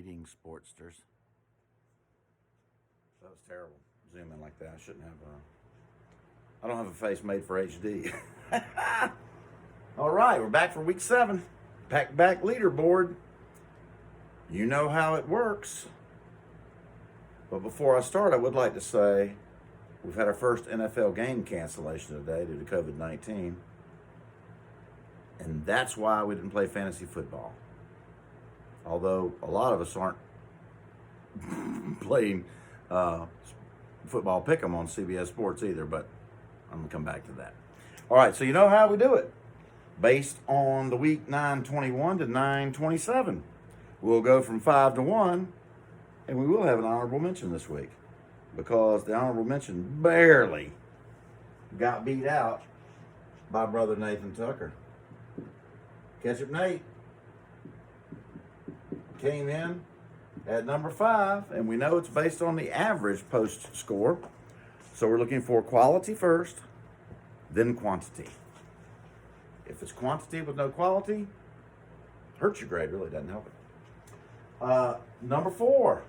Greetings, sportsters. That was terrible. Zoom in like that. I shouldn't have. I don't have a face made for HD. All right, we're back for week 7. Packback Leaderboard. You know how it works. But before I start, I would like to say we've had our first NFL game cancellation today due to COVID-19. And that's why we didn't play fantasy football. Although a lot of us aren't playing football pick'em on CBS Sports either, but I'm going to come back to that. All right, so you know how we do it. Based on the week 921 to 927. We'll go from 5 to 1, and we will have an honorable mention this week because the honorable mention barely got beat out by brother Nathan Tucker. Ketchup Nate came in at number 5, and we know it's based on the average post score. So we're looking for quality first, then quantity. If it's quantity with no quality, hurts your grade, really doesn't help it. Number 4,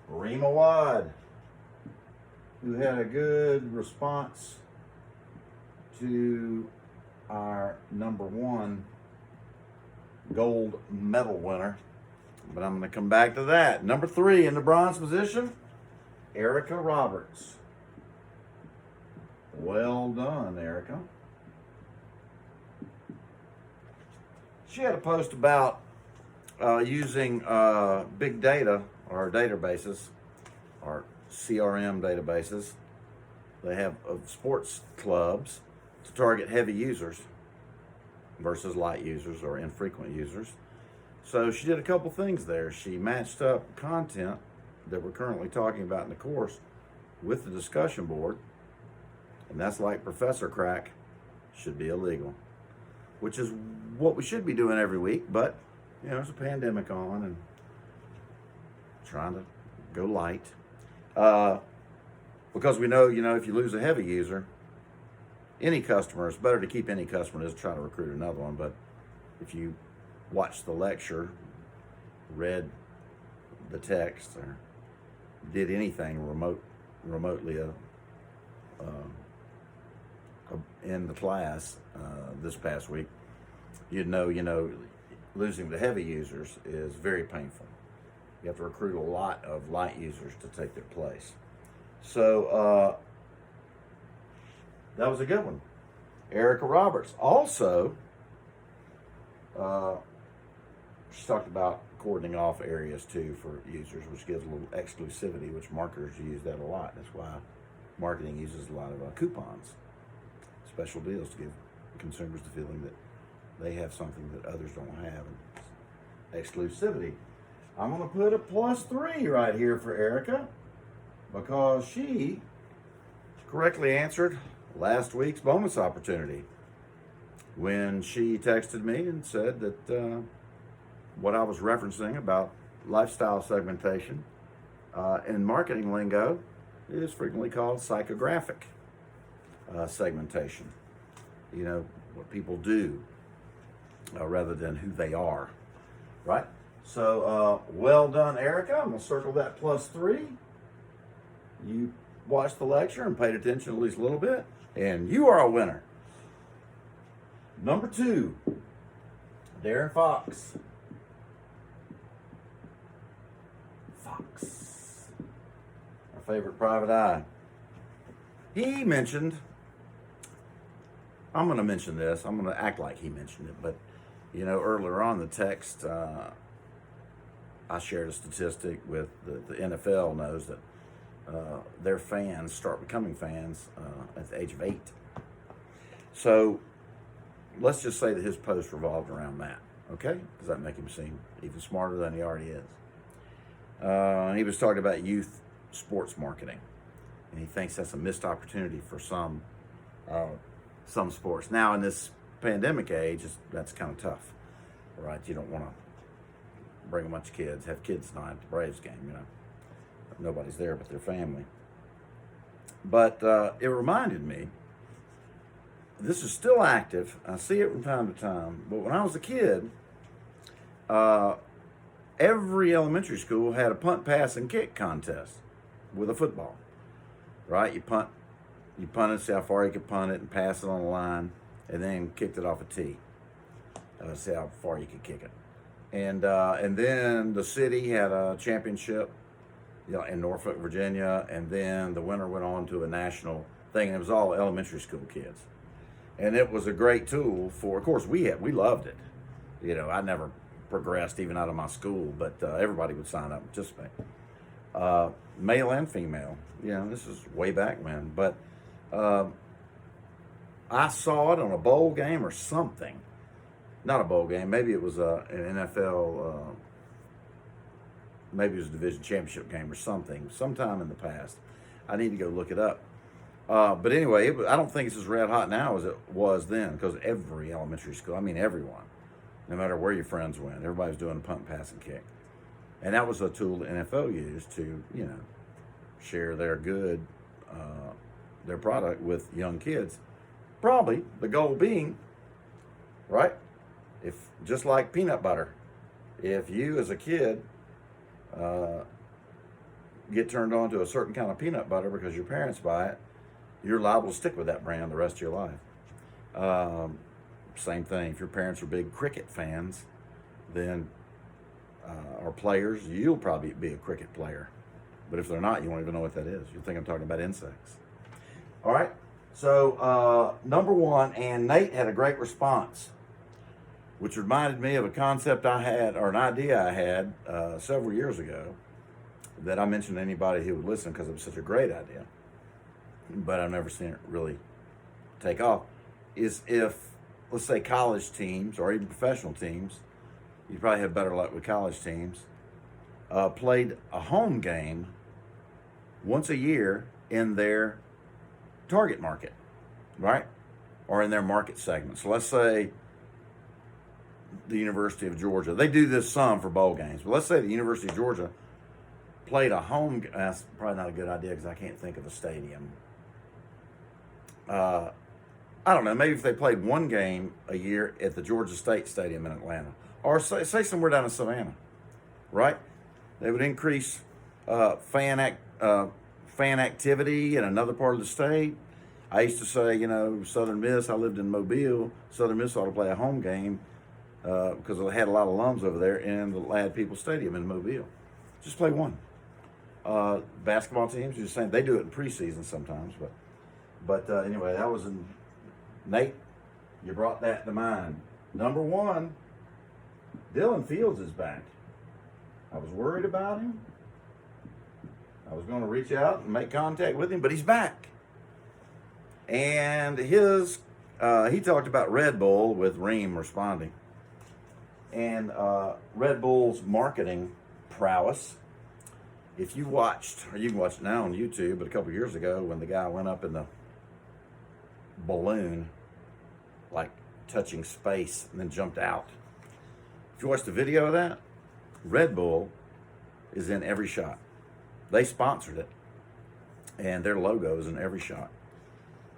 Rima Wad, who had a good response to our number 1 gold medal winner. But I'm going to come back to that. Number 3 in the bronze position, Erica Roberts. Well done, Erica. She had a post about using big data or databases or CRM databases they have of sports clubs to target heavy users versus light users or infrequent users. So she did a couple things there. She matched up content that we're currently talking about in the course with the discussion board, and that's like Professor Crack should be illegal, which is what we should be doing every week, but you know, there's a pandemic on and trying to go light. Because we know, if you lose a heavy user, any customer, it's better to keep any customer than to try to recruit another one. But if you watched the lecture, read the text, or did anything remotely in the class this past week, you'd know, losing the heavy users is very painful. You have to recruit a lot of light users to take their place. So that was a good one. Erica Roberts. Also, she talked about cordoning off areas too for users, which gives a little exclusivity, which marketers use that a lot. That's why marketing uses a lot of coupons, special deals to give consumers the feeling that they have something that others don't have. And exclusivity. I'm going to put a +3 right here for Erica because she correctly answered last week's bonus opportunity when she texted me and said that what I was referencing about lifestyle segmentation in marketing lingo is frequently called psychographic segmentation. What people do rather than who they are, right? So well done, Erica. I'm going to circle that +3. You watched the lecture and paid attention at least a little bit, and you are a winner. Number 2, Darren Fox. Our favorite private eye. He mentioned, I'm going to mention this, I'm going to act like he mentioned it, but earlier on the text, I shared a statistic with the NFL knows that their fans start becoming fans at the age of 8. So let's just say that his post revolved around that. Okay? Does that make him seem even smarter than he already is? He was talking about youth sports marketing, and he thinks that's a missed opportunity for some sports. Now, in this pandemic age, that's kind of tough, right? You don't want to bring a bunch of kids, have kids night at the Braves game, Nobody's there but their family. But it reminded me, this is still active. I see it from time to time. But when I was a kid, every elementary school had a punt, pass, and kick contest with a football, right? You punted, see how far you could punt it and pass it on the line, and then kicked it off a tee. See how far you could kick it. And then the city had a championship, in Norfolk, Virginia, and then the winner went on to a national thing, and it was all elementary school kids. And it was a great tool for, of course, we loved it. I never progressed even out of my school, but everybody would sign up and participate. Male and female, this is way back when, but I saw it on a bowl game or something. Not a bowl game, maybe it was an NFL, maybe it was a division championship game or something, sometime in the past. I need to go look it up. But anyway, I don't think it's as red hot now as it was then, because every elementary school, everyone, no matter where your friends went, everybody's doing a punt, pass, and kick. And that was a tool the NFL used to, share their their product with young kids. Probably the goal being, right? If just like peanut butter, if you as a kid get turned on to a certain kind of peanut butter because your parents buy it, you're liable to stick with that brand the rest of your life. Same thing. If your parents are big cricket fans, then or players, you'll probably be a cricket player. But if they're not, you won't even know what that is. You'll think I'm talking about insects. All right. So number one, and Nate had a great response, which reminded me of a concept I had, or an idea I had several years ago, that I mentioned to anybody who would listen because it was such a great idea, but I've never seen it really take off, is if, let's say, college teams or even professional teams, you probably have better luck with college teams, played a home game once a year in their target market, right? Or in their market segment. So let's say the University of Georgia. They do this some for bowl games, but let's say the University of Georgia played a home. That's probably not a good idea because I can't think of a stadium. I don't know. Maybe if they played one game a year at the Georgia State Stadium in Atlanta, or say somewhere down in Savannah, right? They would increase fan activity in another part of the state. I used to say, Southern Miss. I lived in Mobile. Southern Miss ought to play a home game because they had a lot of alums over there in the Lad People Stadium in Mobile. Just play one. Basketball teams, you're saying they do it in preseason sometimes, but anyway, that was in Nate. You brought that to mind. Number one, Dylan Fields is back. I was worried about him. I was going to reach out and make contact with him, but he's back. And he talked about Red Bull with Reem responding. And Red Bull's marketing prowess. If you watched, or you can watch it now on YouTube, but a couple years ago when the guy went up in the balloon, like touching space, and then jumped out. If you watch the video of that, Red Bull is in every shot. They sponsored it, and their logo is in every shot.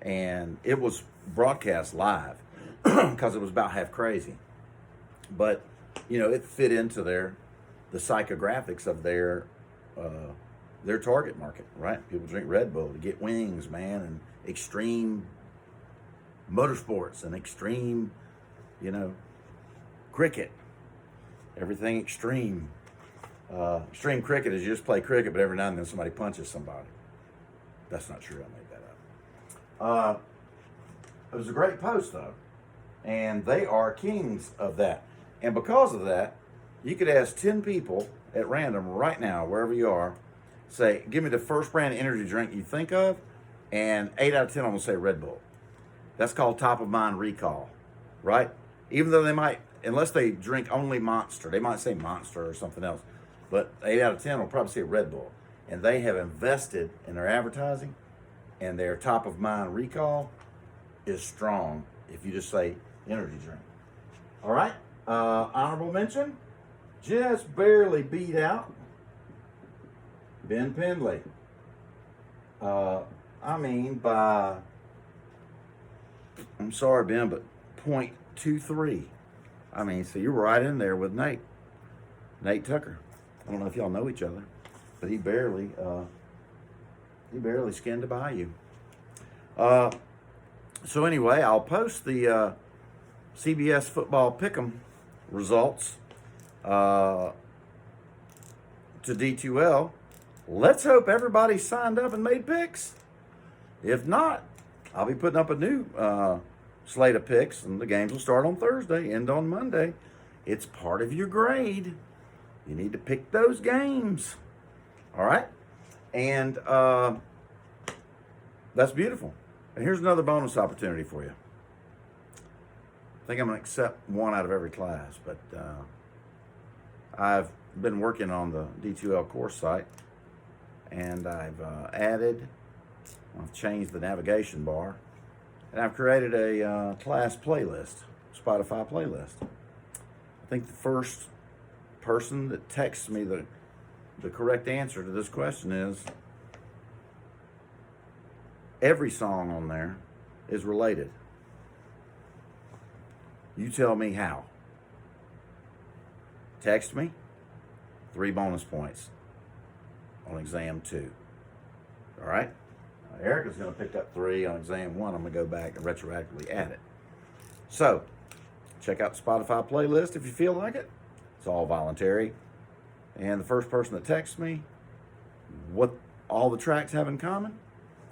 And it was broadcast live because it was about half crazy. But, it fit into the psychographics of their target market, right? People drink Red Bull to get wings, man, and extreme motorsports and extreme, cricket. Everything extreme. Extreme cricket is you just play cricket, but every now and then somebody punches somebody. That's not true. I made that up. It was a great post, though. And they are kings of that. And because of that, you could ask 10 people at random right now, wherever you are, say, give me the first brand of energy drink you think of, and 8 out of 10 I'm going to say Red Bull. That's called top of mind recall, right? Even though they might, unless they drink only Monster, they might say Monster or something else. But 8 out of 10 will probably say Red Bull. And they have invested in their advertising, and their top of mind recall is strong if you just say energy drink. All right. Honorable mention, just barely beat out Ben Pendley. By, I'm sorry, Ben, but 0.23. So you're right in there with Nate. Nate Tucker. I don't know if y'all know each other, but he barely skinned by you. So anyway, I'll post the CBS football pick'em results to D2L. Let's hope everybody signed up and made picks. If not, I'll be putting up a new slate of picks, and the games will start on Thursday, end on Monday. It's part of your grade. You need to pick those games. All right? And that's beautiful. And here's another bonus opportunity for you. I think I'm going to accept one out of every class, but I've been working on the D2L course site, and I've changed the navigation bar, and I've created a class playlist, Spotify playlist. I think the first person that texts me the correct answer to this question is every song on there is related. You tell me how. Text me, 3 bonus points on exam 2. All right? Erica's going to pick up 3 on exam 1. I'm going to go back and retroactively add it. So, check out the Spotify playlist if you feel like it. It's all voluntary. And the first person that texts me, what all the tracks have in common?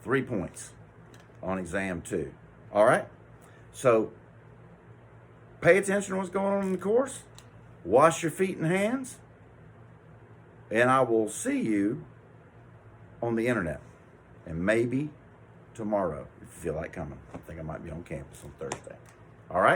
3 points on exam 2. All right? So, pay attention to what's going on in the course. Wash your feet and hands. And I will see you on the internet. And maybe tomorrow, if you feel like coming. I think I might be on campus on Thursday. All right?